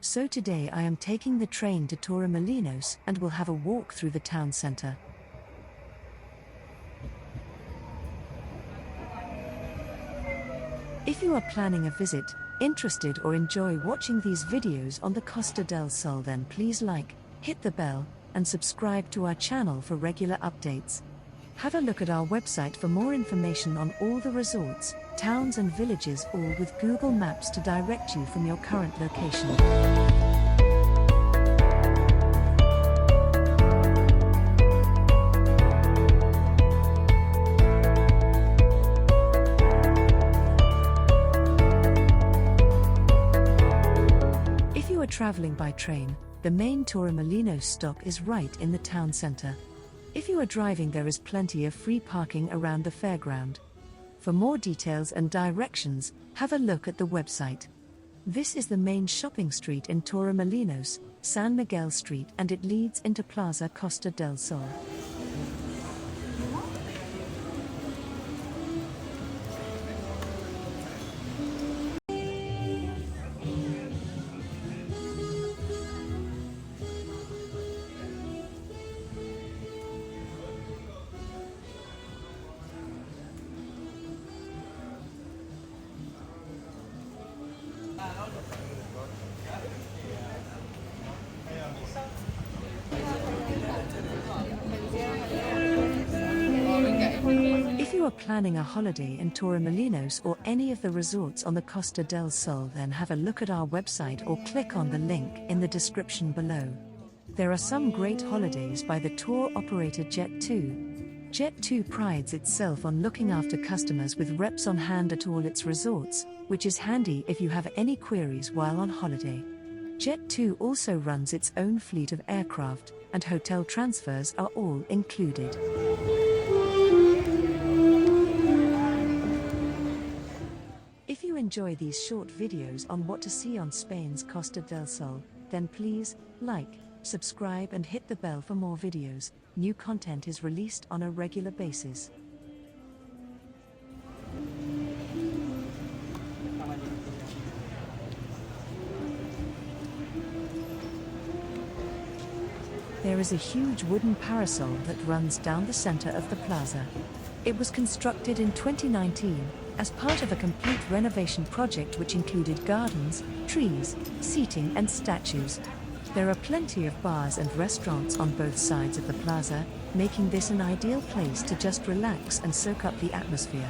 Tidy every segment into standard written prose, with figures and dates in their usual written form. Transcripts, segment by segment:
So today I am taking the train to Torremolinos and will have a walk through the town center. If you are planning a visit, interested or enjoy watching these videos on the Costa del Sol, then please like, hit the bell, and subscribe to our channel for regular updates. Have a look at our website for more information on all the resorts, towns and villages, all with Google Maps to direct you from your current location. If you are traveling by train, the main Torremolinos stop is right in the town center. If you are driving, there is plenty of free parking around the fairground. For more details and directions, have a look at the website. This is the main shopping street in Torremolinos, San Miguel Street, and it leads into Plaza Costa del Sol. If you are planning a holiday in Torremolinos or any of the resorts on the Costa del Sol, then have a look at our website or click on the link in the description below. There are some great holidays by the tour operator Jet2. Jet2 prides itself on looking after customers with reps on hand at all its resorts, which is handy if you have any queries while on holiday. Jet2 also runs its own fleet of aircraft, and hotel transfers are all included. If you enjoy these short videos on what to see on Spain's Costa del Sol, then please like, subscribe and hit the bell for more videos. New content is released on a regular basis. There is a huge wooden parasol that runs down the center of the plaza. It was constructed in 2019 as part of a complete renovation project which included gardens, trees, seating and statues. There are plenty of bars and restaurants on both sides of the plaza, making this an ideal place to just relax and soak up the atmosphere.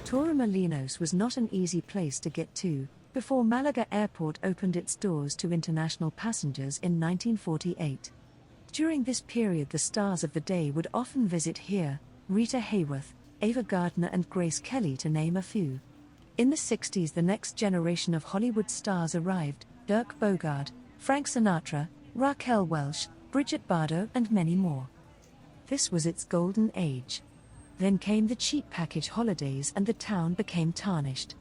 Torremolinos was not an easy place to get to before Malaga Airport opened its doors to international passengers in 1948. During this period, the stars of the day would often visit here: Rita Hayworth, Ava Gardner and Grace Kelly, to name a few. In the 60s, the next generation of Hollywood stars arrived: Dirk Bogarde, Frank Sinatra, Raquel Welch, Bridget Bardot and many more. This was its golden age. Then came the cheap package holidays and the town became tarnished.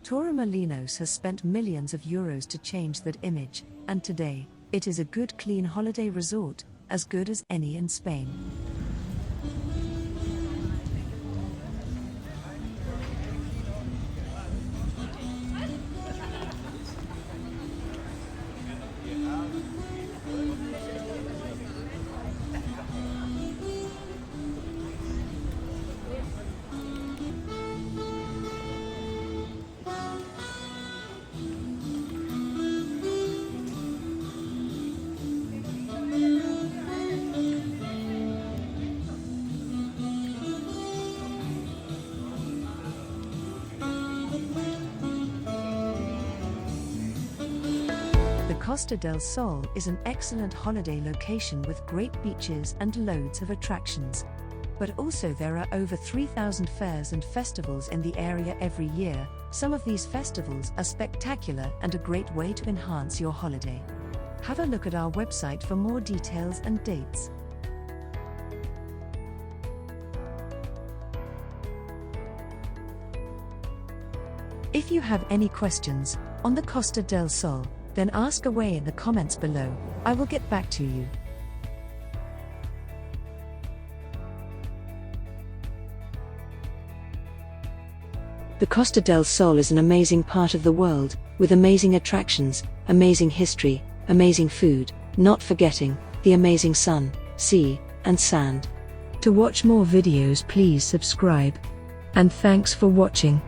Torremolinos has spent millions of euros to change that image, and today, it is a good clean holiday resort, as good as any in Spain. Costa del Sol is an excellent holiday location with great beaches and loads of attractions. But also there are over 3,000 fairs and festivals in the area every year. Some of these festivals are spectacular and a great way to enhance your holiday. Have a look at our website for more details and dates. If you have any questions on the Costa del Sol, then ask away in the comments below. I will get back to you. The Costa del Sol is an amazing part of the world, with amazing attractions, amazing history, amazing food, not forgetting the amazing sun, sea, and sand. To watch more videos, please subscribe. And thanks for watching.